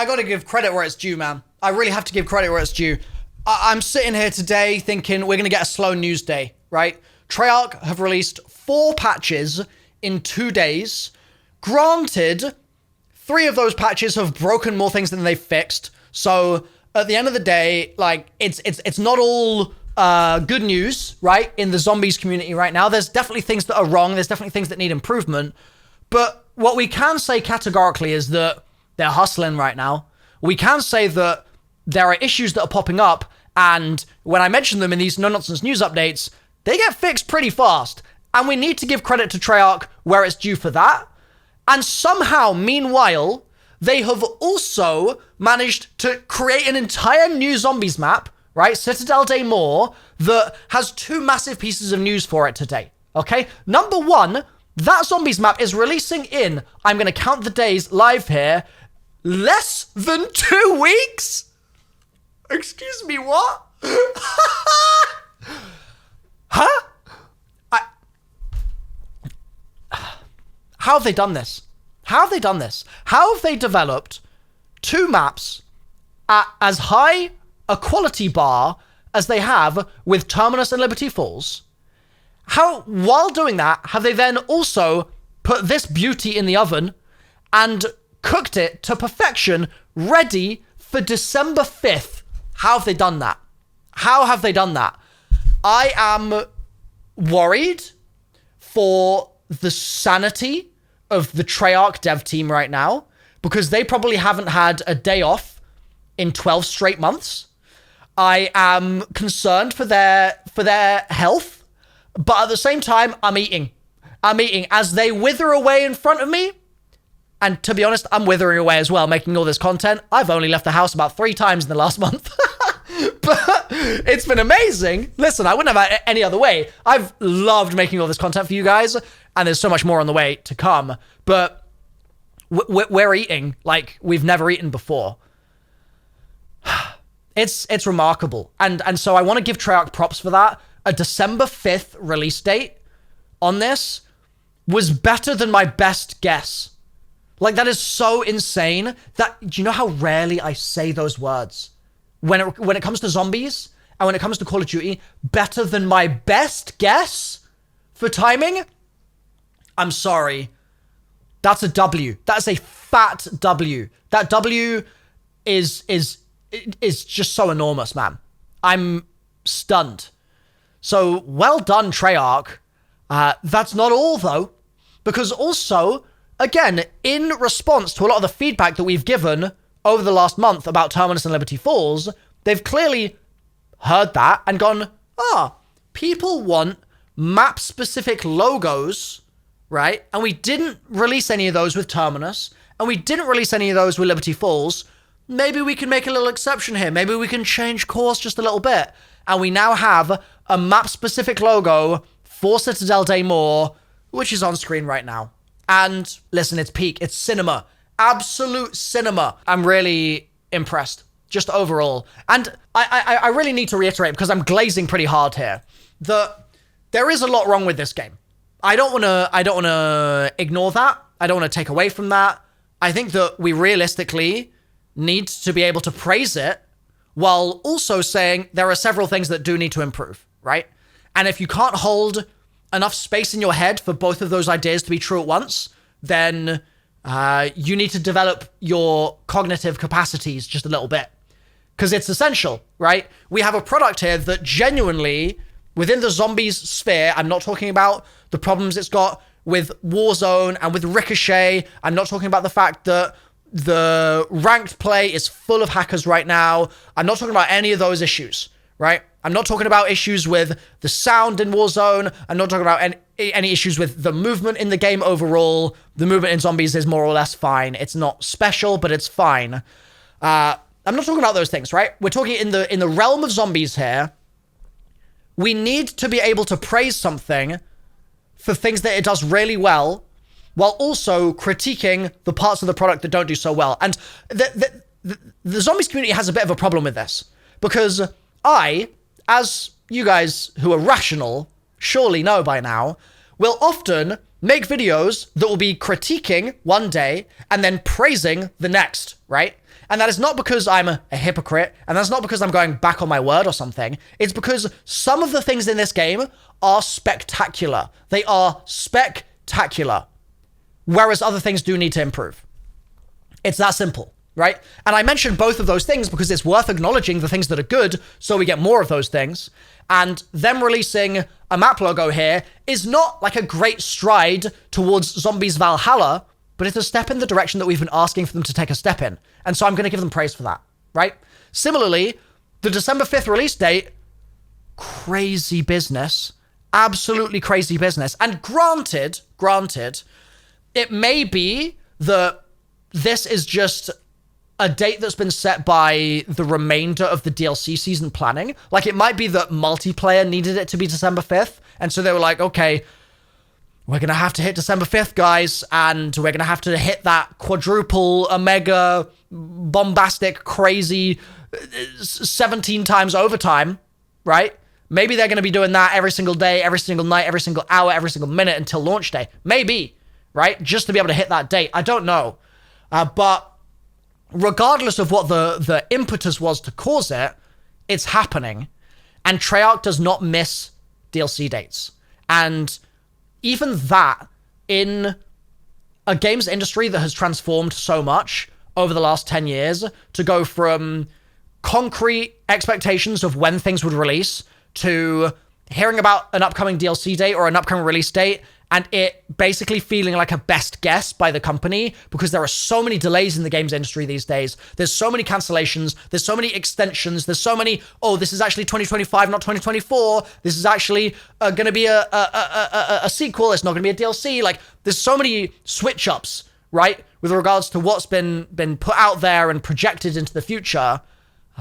I gotta give credit where it's due, man. I really have to give credit where it's due. I'm sitting here today thinking we're gonna get a slow news day, right? Treyarch have released 4 patches in 2 days. Granted, 3 of those patches have broken more things than they've fixed. So at the end of the day, like, it's not all good news, right? In the zombies community right now, there's definitely things that are wrong. There's definitely things that need improvement. But what we can say categorically is that they're hustling right now. We can say that there are issues that are popping up, and when I mention them in these no-nonsense news updates, they get fixed pretty fast. And we need to give credit to Treyarch where it's due for that. And somehow, meanwhile, they have also managed to create an entire new zombies map, right? Citadelle Day More, that has 2 massive pieces of news for it today, okay? Number 1, that zombies map is releasing in, I'm going to count the days live here, less than 2 weeks? Excuse me, what? Huh? How have they done this? How have they done this? How have they developed 2 maps at as high a quality bar as they have with Terminus and Liberty Falls? How, while doing that, have they then also put this beauty in the oven and cooked it to perfection, ready for December 5th? How have they done that? How have they done that? I am worried for the sanity of the Treyarch dev team right now, because they probably haven't had a day off in 12 straight months. I am concerned for their health, but at the same time, I'm eating as they wither away in front of me. And to be honest, I'm withering away as well, making all this content. I've only left the house about 3 times in the last month. But it's been amazing. Listen, I wouldn't have it any other way. I've loved making all this content for you guys, and there's so much more on the way to come. But we're eating like we've never eaten before. It's remarkable. And so I want to give Treyarch props for that. A December 5th release date on this was better than my best guess. Like, that is so insane that, do you know how rarely I say those words? When it comes to zombies and when it comes to Call of Duty, better than my best guess for timing? I'm sorry. That's a W. That's a fat W. That W is just so enormous, man. I'm stunned. So, well done, Treyarch. That's not all, though, because also, again, in response to a lot of the feedback that we've given over the last month about Terminus and Liberty Falls, they've clearly heard that and gone, people want map-specific logos, right? And we didn't release any of those with Terminus, and we didn't release any of those with Liberty Falls. Maybe we can make a little exception here. Maybe we can change course just a little bit. And we now have a map-specific logo for Citadelle Day More, which is on screen right now. And listen, it's peak. It's cinema. Absolute cinema. I'm really impressed, just overall. And I really need to reiterate, because I'm glazing pretty hard here, that there is a lot wrong with this game. I don't want to ignore that. I don't want to take away from that. I think that we realistically need to be able to praise it while also saying there are several things that do need to improve, right? And if you can't hold enough space in your head for both of those ideas to be true at once, then you need to develop your cognitive capacities just a little bit, because it's essential, right? We have a product here that genuinely, within the zombies sphere, I'm not talking about the problems it's got with Warzone and with Ricochet. I'm not talking about the fact that the ranked play is full of hackers right now. I'm not talking about any of those issues, right? I'm not talking about issues with the sound in Warzone. I'm not talking about any issues with the movement in the game overall. The movement in zombies is more or less fine. It's not special, but it's fine. I'm not talking about those things, right? We're talking in the realm of zombies here. We need to be able to praise something for things that it does really well, while also critiquing the parts of the product that don't do so well. And the zombies community has a bit of a problem with this, because I, as you guys who are rational surely know by now, will often make videos that will be critiquing one day and then praising the next, right? And that is not because I'm a hypocrite, and that's not because I'm going back on my word or something. It's because some of the things in this game are spectacular. They are spectacular. Whereas other things do need to improve. It's that simple, right? And I mentioned both of those things because it's worth acknowledging the things that are good so we get more of those things. And them releasing a map logo here is not like a great stride towards Zombies Valhalla, but it's a step in the direction that we've been asking for them to take a step in. And so I'm going to give them praise for that, right? Similarly, the December 5th release date, crazy business, absolutely crazy business. And granted, it may be that this is just a date that's been set by the remainder of the DLC season planning. Like, it might be that multiplayer needed it to be December 5th. And so they were like, okay, we're going to have to hit December 5th, guys. And we're going to have to hit that quadruple, omega, bombastic, crazy 17 times overtime, right? Maybe they're going to be doing that every single day, every single night, every single hour, every single minute until launch day. Maybe, right? Just to be able to hit that date. I don't know. But regardless of what the impetus was to cause it, it's happening. And Treyarch does not miss DLC dates. And even that, in a games industry that has transformed so much over the last 10 years, to go from concrete expectations of when things would release to hearing about an upcoming DLC date or an upcoming release date and it basically feeling like a best guess by the company because there are so many delays in the games industry these days. There's so many cancellations. There's so many extensions. There's so many, oh, this is actually 2025, not 2024. This is actually going to be a sequel. It's not going to be a DLC. Like, there's so many switch ups, right, with regards to what's been put out there and projected into the future.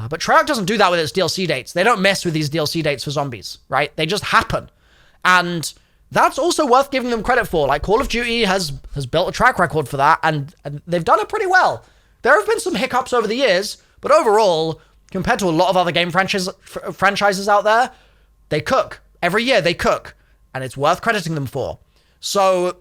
But Treyarch doesn't do that with its DLC dates. They don't mess with these DLC dates for zombies, right? They just happen. And that's also worth giving them credit for. Like, Call of Duty has built a track record for that, and they've done it pretty well. There have been some hiccups over the years, but overall, compared to a lot of other game franchises out there, they cook. Every year, they cook, and it's worth crediting them for. So,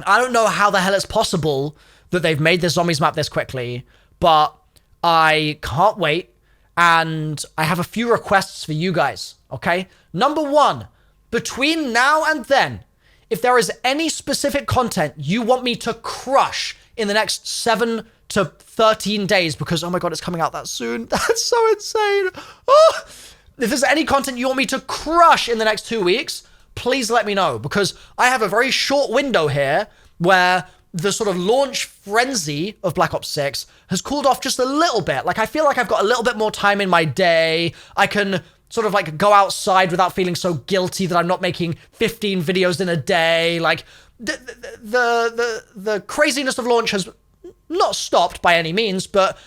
I don't know how the hell it's possible that they've made this zombies map this quickly, but I can't wait, and I have a few requests for you guys, okay? Number one, between now and then, if there is any specific content you want me to crush in the next 7 to 13 days, because, oh my God, it's coming out that soon. That's so insane. Oh! If there's any content you want me to crush in the next 2 weeks, please let me know, because I have a very short window here where the sort of launch frenzy of Black Ops 6 has cooled off just a little bit. Like, I feel like I've got a little bit more time in my day. I can sort of like go outside without feeling so guilty that I'm not making 15 videos in a day. Like, the craziness of launch has not stopped by any means, but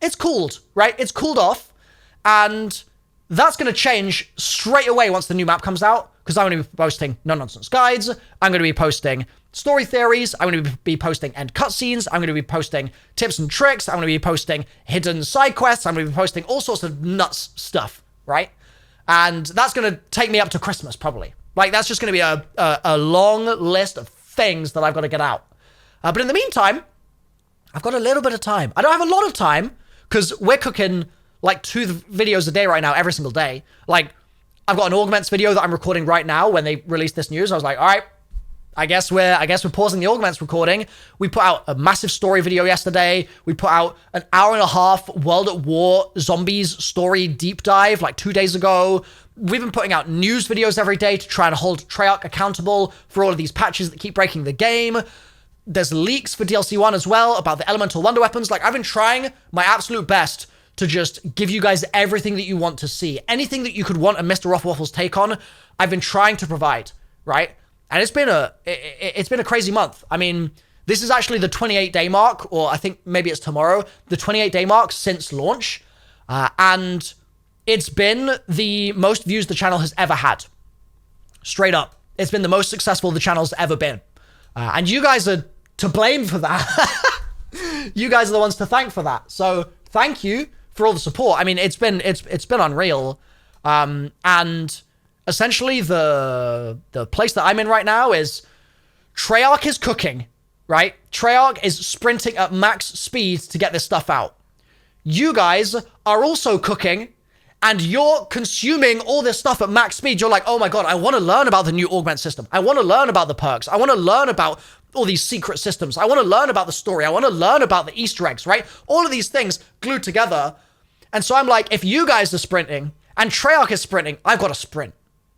it's cooled, right? It's cooled off, and that's going to change straight away once the new map comes out, because I'm going to be posting no-nonsense guides, I'm going to be posting story theories, I'm going to be posting end cutscenes, I'm going to be posting tips and tricks, I'm going to be posting hidden side quests, I'm going to be posting all sorts of nuts stuff, right? And that's going to take me up to Christmas, probably. Like, that's just going to be a long list of things that I've got to get out. But in the meantime, I've got a little bit of time. I don't have a lot of time, because we're cooking, like, 2 videos a day right now, every single day. Like, I've got an Augments video that I'm recording right now when they released this news. I was like, all right, I guess we're pausing the Augments recording. We put out a massive story video yesterday. We put out an hour-and-a-half World at War Zombies story deep dive like 2 days ago. We've been putting out news videos every day to try and hold Treyarch accountable for all of these patches that keep breaking the game. There's leaks for DLC 1 as well about the elemental wonder weapons. Like, I've been trying my absolute best to just give you guys everything that you want to see. Anything that you could want a MrRoflWaffles take on, I've been trying to provide, right? And it's been a crazy month. I mean, this is actually the 28-day mark, or I think maybe it's tomorrow, the 28-day mark since launch. And it's been the most views the channel has ever had. Straight up. It's been the most successful the channel's ever been. And you guys are to blame for that. You guys are the ones to thank for that. So thank you for all the support. I mean, it's been unreal. And essentially the place that I'm in right now is Treyarch is cooking, right? Treyarch is sprinting at max speed to get this stuff out. you guys are also cooking and you're consuming all this stuff at max speed. You're like, oh my God, I want to learn about the new augment system. I want to learn about the perks. I want to learn about all these secret systems. I want to learn about the story. I want to learn about the Easter eggs, right? All of these things glued together. And so I'm like, if you guys are sprinting and Treyarch is sprinting, I've got to sprint,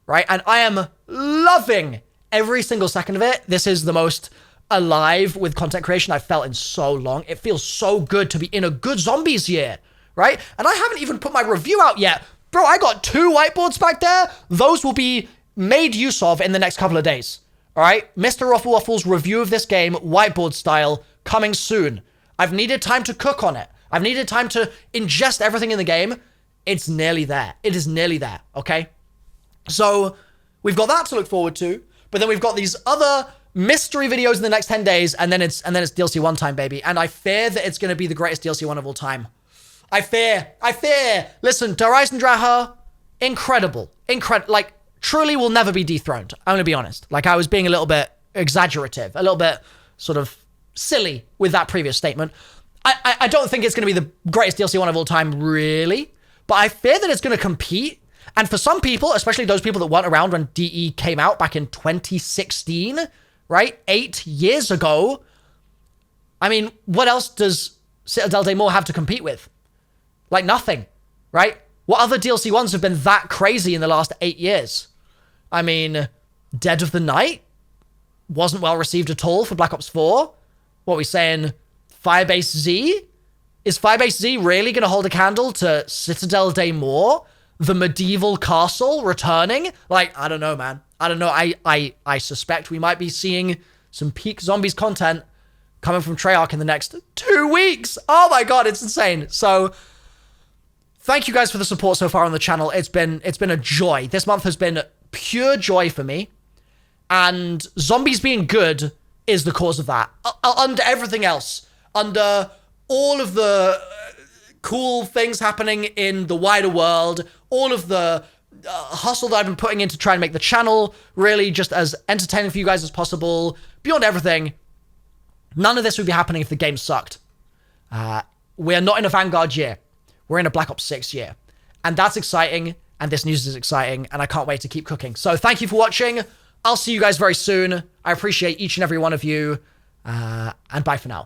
right? And I am loving every single second of it. This is the most alive with content creation I've felt in so long. It feels so good to be in a good zombies year, right? And I haven't even put my review out yet. Bro, I got 2 whiteboards back there. Those will be made use of in the next couple of days. All right? MrRoflWaffles review of this game, whiteboard style, coming soon. I've needed time to cook on it. I've needed time to ingest everything in the game. It's nearly there. It is nearly there, okay? So we've got that to look forward to, but then we've got these other mystery videos in the next 10 days, and then it's DLC 1 time, baby. And I fear that it's going to be the greatest DLC 1 of all time. I fear. Listen, Horizon Draha, incredible. Like, truly will never be dethroned. I'm going to be honest. Like, I was being a little bit exaggerative, a little bit sort of silly with that previous statement. I don't think it's going to be the greatest DLC 1 of all time, really. But I fear that it's going to compete. And for some people, especially those people that weren't around when DE came out back in 2016, right? 8 years ago. I mean, what else does Citadelle Day More have to compete with? Like nothing, right? What other DLC 1s have been that crazy in the last 8 years? I mean, Dead of the Night wasn't well received at all for Black Ops 4. What are we saying? Firebase Z? Is Firebase Z really going to hold a candle to Citadelle Day More? The medieval castle returning? Like, I don't know, man. I don't know. I suspect we might be seeing some peak zombies content coming from Treyarch in the next 2 weeks. Oh my God, it's insane. So thank you guys for the support so far on the channel. It's been a joy. This month has been pure joy for me. And zombies being good is the cause of that. Under everything else. Under all of the cool things happening in the wider world, all of the hustle that I've been putting in to try and make the channel really just as entertaining for you guys as possible, beyond everything, none of this would be happening if the game sucked. We're not in a Vanguard year. We're in a Black Ops 6 year. And that's exciting, and this news is exciting, and I can't wait to keep cooking. So thank you for watching. I'll see you guys very soon. I appreciate each and every one of you, and bye for now.